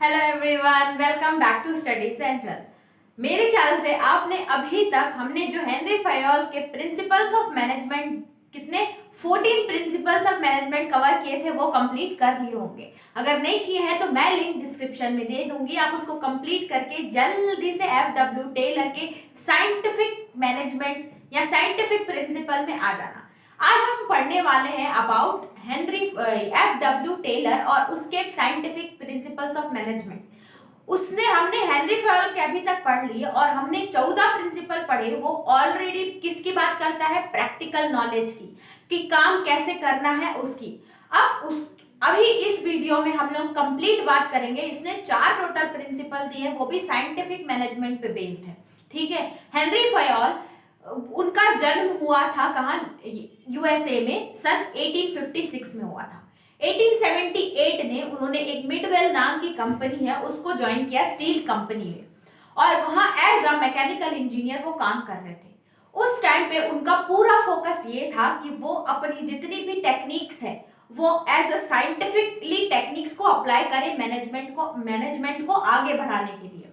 Hello everyone, welcome back to study centre. मेरे ख्याल से आपने अभी तक हमने जो हेनरी फयोल के प्रिंसिपल्स ऑफ मैनेजमेंट कितने 14 प्रिंसिपल्स ऑफ मैनेजमेंट कवर किए थे वो कंप्लीट कर लिए होंगे। अगर नहीं किए हैं तो मैं लिंक डिस्क्रिप्शन में दे दूंगी, आप उसको कंप्लीट करके जल्दी से एफ.डब्ल्यू. टेलर के साइंटिफिक मैनेजमेंट या साइंटिफिक प्रिंसिपल में आ जाना। आज हम पढ़ने वाले हैं अबाउट हेनरी एफ.डब्ल्यू. टेलर और उसके साइंटिफिक प्रिंसिपल्स ऑफ मैनेजमेंट। उसने हमने हेनरी फयोल के अभी तक पढ़ लिए और हमने 14 प्रिंसिपल पढ़े। वो ऑलरेडी किसकी बात करता है? प्रैक्टिकल नॉलेज की, कि काम कैसे करना है उसकी। अभी इस वीडियो में हम लोग कंप्लीट बात करेंगे। इसने 4 टोटल प्रिंसिपल दिए, वो भी साइंटिफिक मैनेजमेंट पे बेस्ड है। ठीक है। हेनरी फयोल, उनका जन्म हुआ था कहाँ? यूएसए में सन 1856 में हुआ था। 1878 में उन्होंने एक मिडवेल नाम की कंपनी है उसको ज्वाइन किया, स्टील कंपनी में, और वहां एज अ मैकेनिकल इंजीनियर वो काम कर रहे थे। उस टाइम पे उनका पूरा फोकस ये था कि वो अपनी जितनी भी टेक्निक्स है वो एज अ साइंटिफिकली टेक्निक्स को अप्लाई करें मैनेजमेंट को आगे बढ़ाने के लिए।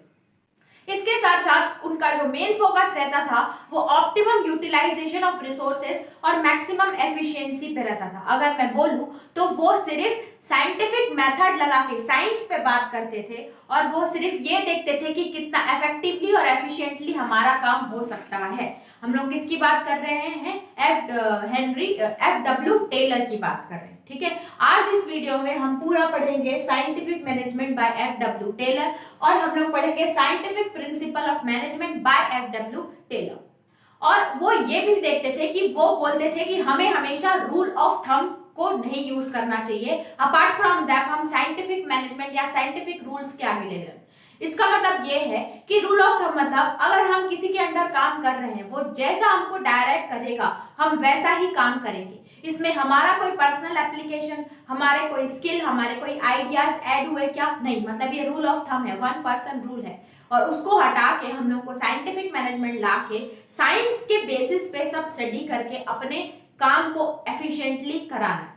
इसके साथ साथ उनका जो मेन फोकस रहता था वो ऑप्टिमम यूटिलाइजेशन ऑफ रिसोर्सेज और मैक्सिमम एफिशिएंसी पे रहता था। अगर मैं बोलूं तो वो सिर्फ साइंटिफिक मेथड लगा के साइंस पे बात करते थे और वो सिर्फ ये देखते थे कि कितना इफेक्टिवली और एफिशिएंटली हमारा काम हो सकता है। हम लोग किसकी बात कर रहे हैं? एफ.डब्ल्यू. टेलर की बात कर रहे हैं। ठीक है। आज इस वीडियो में हम पूरा पढ़ेंगे scientific management by F W. Taylor और हम लोग पढ़ेंगे scientific principle of management by F W. Taylor. और वो ये भी देखते थे कि वो बोलते थे कि हमें हमेशा रूल ऑफ थंब को नहीं यूज करना चाहिए। अपार्ट फ्रॉम दैट हम साइंटिफिक मैनेजमेंट या साइंटिफिक रूल्स के आगे ले रहे हैं। इसका मतलब ये है कि रूल ऑफ थंब मतलब अगर हम किसी के अंडर काम कर रहे हैं, वो जैसा हमको डायरेक्ट करेगा हम वैसा ही काम करेंगे। इसमें हमारा कोई पर्सनल एप्लीकेशन, हमारे कोई स्किल, हमारे कोई आइडियाज ऐड हुए क्या? नहीं। मतलब ये रूल ऑफ थंब है, 1% रूल है, और उसको हटा के हम लोग को साइंटिफिक मैनेजमेंट ला के साइंस के बेसिस पे सब स्टडी करके अपने काम को एफिशिएंटली कराना।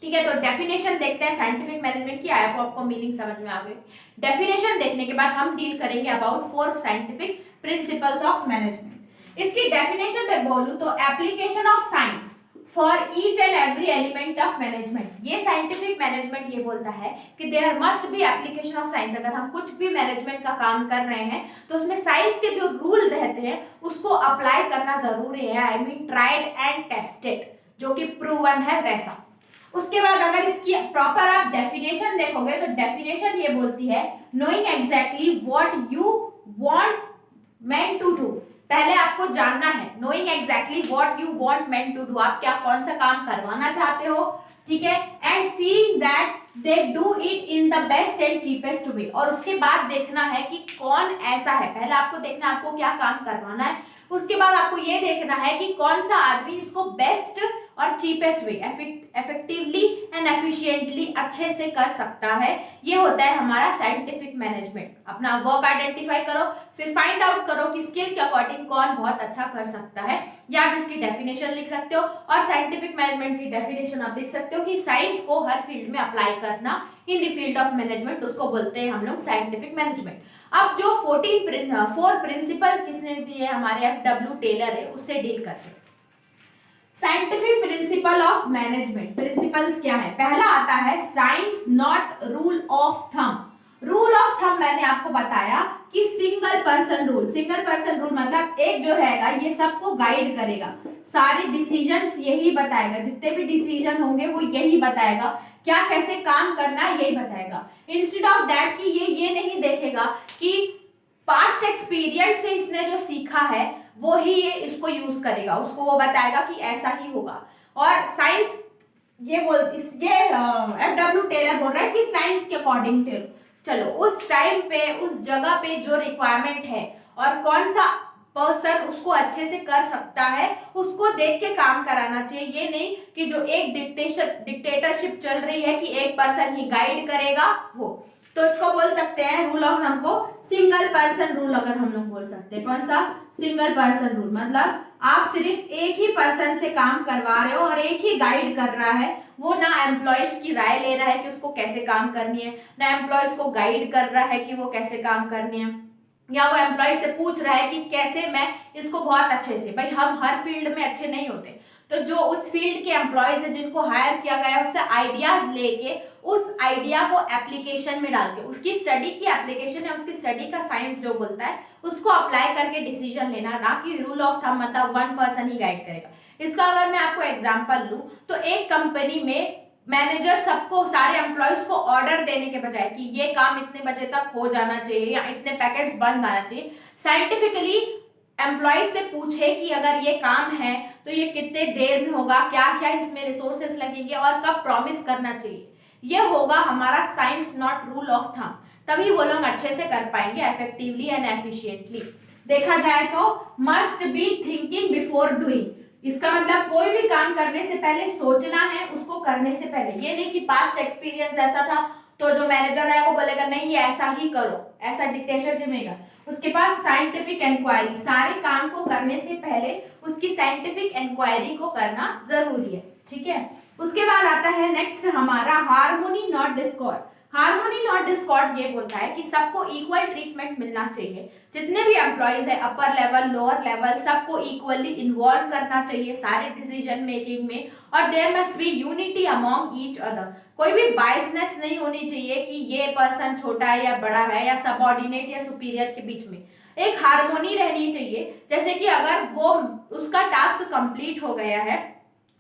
ठीक है। तो डेफिनेशन देखते हैं साइंटिफिक मैनेजमेंट की। आई होप आपको मीनिंग समझ में आ गई। डेफिनेशन देखने के बाद हम डील करेंगे about 4 scientific principles of management. इसकी डेफिनेशन पे बोलूं तो application of science for each and every element of management. ये साइंटिफिक मैनेजमेंट ये बोलता है कि there must be application of science. अगर हम कुछ भी मैनेजमेंट का काम कर रहे हैं तो उसमें साइंस के जो रूल रहते हैं उसको अप्लाई करना जरूरी है। I mean tried and tested, जो कि प्रूवन है वैसा। उसके बाद अगर इसकी प्रॉपर आप डेफिनेशन देखोगे तो डेफिनेशन ये बोलती है knowing exactly what you want man to do. पहले आपको जानना है knowing exactly what you want man to do, आप क्या कौन सा काम करवाना चाहते हो। ठीक है। And seeing that they do it in the best and cheapest way. और उसके बाद देखना है कि कौन ऐसा है। पहले आपको देखना है आपको क्या काम करवाना है, उसके बाद आपको ये देखना है कि कौन सा आदमी इसको बेस्ट और cheapest way effectively and efficiently अच्छे से कर सकता है। ये होता है हमारा साइंटिफिक मैनेजमेंट। अपना वर्क आइडेंटिफाई करो, फिर फाइंड आउट करो कि स्किल के अकॉर्डिंग कौन बहुत अच्छा कर सकता है। या आप इसकी डेफिनेशन लिख सकते हो और साइंटिफिक मैनेजमेंट की डेफिनेशन आप लिख सकते हो कि साइंस को हर फील्ड में अप्लाई करना in the field of management, उसको बोलते हैं हम लोग साइंटिफिक मैनेजमेंट। अब जो 4 प्रिंसिपल किसने दिए? हमारे एफ.डब्ल्यू. टेलर है, उससे डील करते हैं। Scientific principle of management. Principles क्या है? पहला आता है science not rule of thumb. Rule of thumb मैंने आपको बताया कि single person rule. Single person rule मतलब एक जो रहेगा ये सबको गाइड करेगा, सारे डिसीजंस यही बताएगा, जितने भी डिसीजन होंगे वो यही बताएगा, क्या कैसे काम करना है यही बताएगा। इंस्टेड ऑफ दैट कि ये नहीं देखेगा कि पास्ट एक्सपीरियंस से इसने जो सीखा है वो ही ये इसको यूज करेगा, उसको वो बताएगा कि ऐसा ही होगा। और साइंस ये एफ.डब्ल्यू. टेलर बोल रहा है कि साइंस के अकॉर्डिंग चलो उस टाइम पे उस जगह पे जो रिक्वायरमेंट है और कौन सा पर्सन उसको अच्छे से कर सकता है उसको देख के काम कराना चाहिए। ये नहीं कि जो एक डिक्टेटरशिप चल रही है कि एक पर्सन ही गाइड करेगा वो। तो इसको बोल सकते हैं रूल ऑफ थंब को सिंगल पर्सन रूल, अगर हम लोग बोल सकते हैं। कौन सा? Single person rule. मतलब आप सिर्फ एक ही पर्सन से काम करवा रहे हो और एक ही गाइड कर रहा है, वो ना एम्प्लॉयज की राय ले रहा है कि उसको कैसे काम करनी है, ना एम्प्लॉयज को गाइड कर रहा है कि वो कैसे काम करनी है, या वो एम्प्लॉय से पूछ रहा है कि कैसे मैं इसको बहुत अच्छे से। भाई हम हर फील्ड में अच्छे नहीं होते, तो जो उस फील्ड के एम्प्लॉयज है जिनको हायर किया गया है उससे आइडियाज लेके उस आइडिया को एप्लीकेशन में डाल के, उसकी स्टडी की एप्लीकेशन है, उसकी स्टडी का साइंस जो बोलता है उसको अप्लाई करके डिसीजन लेना, ना कि रूल ऑफ थंब मतलब वन पर्सन ही गाइड करेगा। इसका अगर मैं आपको एग्जांपल लूं तो एक कंपनी में मैनेजर सबको, सारे एम्प्लॉयज को ऑर्डर देने के बजाय कि ये काम इतने बजे तक हो जाना चाहिए या इतने पैकेट्स बन जाना चाहिए, साइंटिफिकली एम्प्लॉय से पूछे कि अगर ये काम है तो ये कितने देर में होगा, क्या क्या इसमें रिसोर्सेस लगेंगे और कब प्रॉमिस करना चाहिए। ये होगा हमारा science not rule of thumb, तभी वो लोग अच्छे से कर पाएंगे इफेक्टिवली एंड एफिशिएंटली। देखा जाए तो must be thinking before doing, इसका मतलब कोई भी काम करने से पहले सोचना है, उसको करने से पहले। ये नहीं कि पास्ट एक्सपीरियंस ऐसा था तो जो मैनेजर है वो बोलेगा नहीं ये ऐसा ही करो, ऐसा डिक्टेटरशिप में। उसके पास साइंटिफिक इंक्वायरी, सारे काम को करने से पहले उसकी साइंटिफिक इंक्वायरी को करना जरूरी है, ठीक है। उसके बाद आता है नेक्स्ट हमारा harmony not Discord. Harmony not Discord ये बोलता है कि सबको इक्वल ट्रीटमेंट मिलना चाहिए, जितने भी एम्प्लॉयज है अपर लेवल लोअर लेवल सबको इक्वली इन्वॉल्व करना चाहिए सारे डिसीजन मेकिंग में, और there must be unity among each other. कोई भी बायसनेस नहीं होनी चाहिए कि ये पर्सन छोटा है या बड़ा है या सबऑर्डिनेट या सुपीरियर के बीच में, एक हार्मोनी रहनी चाहिए। जैसे कि अगर वो उसका टास्क कंप्लीट हो गया है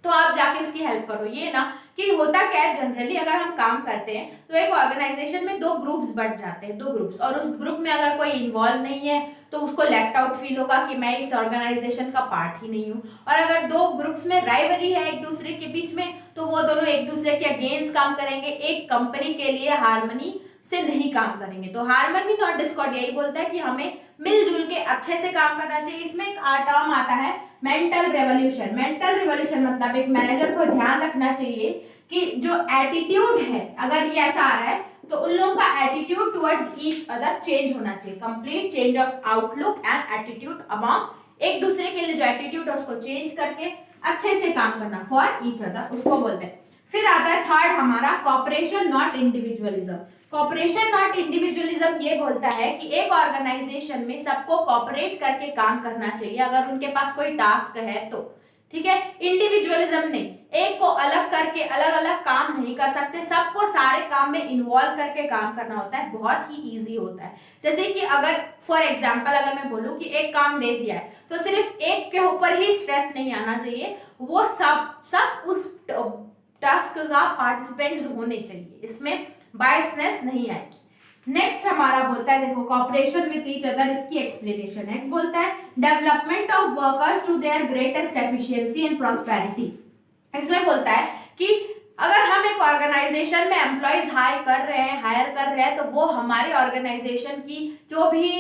तो आप जाके उसकी हेल्प करो, ये ना कि होता क्या है जनरली अगर हम काम करते हैं तो एक ऑर्गेनाइजेशन में दो ग्रुप्स बढ़ जाते हैं, दो ग्रुप्स, और उस ग्रुप में अगर कोई इन्वॉल्व नहीं है तो उसको लेफ्ट आउट फील होगा कि मैं इस ऑर्गेनाइजेशन का पार्ट ही नहीं हूँ। और अगर दो ग्रुप्स में राइवरी है एक दूसरे के बीच में तो वो दोनों एक दूसरे के अगेंस्ट काम करेंगे, एक कंपनी के लिए हार्मनी से नहीं काम करेंगे। तो हार्मनी नॉट डिस्कॉर्ड यही बोलता है कि हमें मिलजुल के अच्छे से काम करना चाहिए। इसमें एक टर्म आता है मेंटल रेवोल्यूशन। मेंटल रेवोल्यूशन मतलब एक मैनेजर को ध्यान रखना चाहिए कि जो एटीट्यूड है अगर ये ऐसा आ रहा है तो उन लोगों का attitude towards each other change होना चाहिए, complete change of outlook and attitude among, एक दूसरे के लिए जो एटीट्यूड है उसको चेंज करके अच्छे से काम करना फॉर ईच अदर, उसको बोलते हैं। फिर आता है थर्ड हमारा cooperation not individualism. Cooperation not individualism ये बोलता है कि एक ऑर्गेनाइजेशन में सबको कॉपरेट करके काम करना चाहिए अगर उनके पास कोई टास्क है तो, ठीक है। इंडिविजुअलिज्म नहीं, एक को अलग करके अलग अलग काम नहीं कर सकते, सबको सारे काम में इन्वॉल्व करके काम करना होता है, बहुत ही इजी होता है। जैसे कि अगर फॉर एग्जांपल अगर मैं बोलूं कि एक काम दे दिया है तो सिर्फ एक के ऊपर ही स्ट्रेस नहीं आना चाहिए, वो सब उस टास्क का पार्टिसिपेंट्स होने चाहिए, इसमें बायसनेस नहीं आएगी। नेक्स्ट हमारा बोलता है देखो कॉपरेशन विद ईच अदर, इसकी एक्सप्लेनेशन नेक्स्ट बोलता है development of workers to their greatest efficiency and prosperity. इसमें बोलता है कि अगर हम एक ऑर्गेनाइजेशन में एम्प्लॉयज हायर कर रहे हैं तो वो हमारे ऑर्गेनाइजेशन की जो भी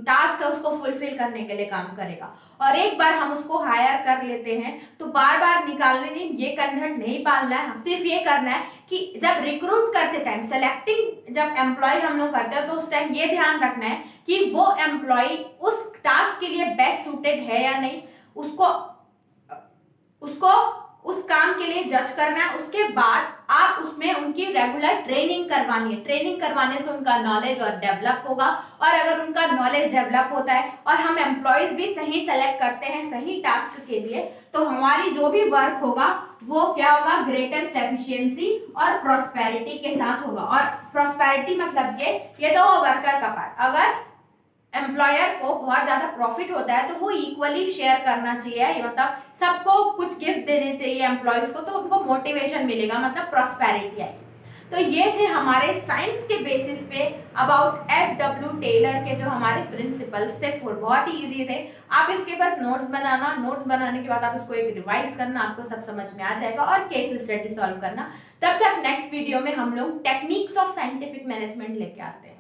टास्क है उसको फुलफिल करने के लिए काम करेगा, और एक बार हम उसको हायर कर लेते हैं तो बार बार निकालने नहीं, ये कंसेप्ट नहीं पालना है, सिर्फ ये करना है कि जब रिक्रूट करते टाइम सेलेक्टिंग जब एम्प्लॉय हम लोग करते हैं तो उस टाइम ये ध्यान रखना है कि वो एम्प्लॉय उस टास्क के लिए बेस्ट सूटेड है या नहीं, उसको उस काम के लिए जज करना है। उसके बाद आप उसमें उनकी रेगुलर ट्रेनिंग करवानी है, ट्रेनिंग करवाने से उनका नॉलेज और डेवलप होगा, और अगर उनका नॉलेज डेवलप होता है और हम एम्प्लॉयज भी सही सेलेक्ट करते हैं सही टास्क के लिए तो हमारी जो भी वर्क होगा वो क्या होगा, ग्रेटेस्ट एफिशिएंसी और प्रॉस्पेरिटी के साथ होगा। और प्रॉस्पेरिटी मतलब ये तो वर्कर का पार्ट, अगर एम्प्लॉयर को बहुत ज्यादा प्रॉफिट होता है तो वो इक्वली शेयर करना चाहिए, मतलब सबको कुछ गिफ्ट देने चाहिए एम्प्लॉयज को, तो उनको मोटिवेशन मिलेगा, मतलब प्रॉस्पेरिटी आएगी। तो ये थे हमारे साइंस के बेसिस पे अबाउट FW टेलर के जो हमारे प्रिंसिपल्स थे, फोर बहुत ही इजी थे। आप इसके पास नोट्स बनाने के बाद आप इसको एक रिवाइज करना, आपको सब समझ में आ जाएगा, और केस स्टडी सॉल्व करना। तब तक नेक्स्ट वीडियो में हम लोग टेक्निक्स ऑफ साइंटिफिक मैनेजमेंट लेके आते हैं।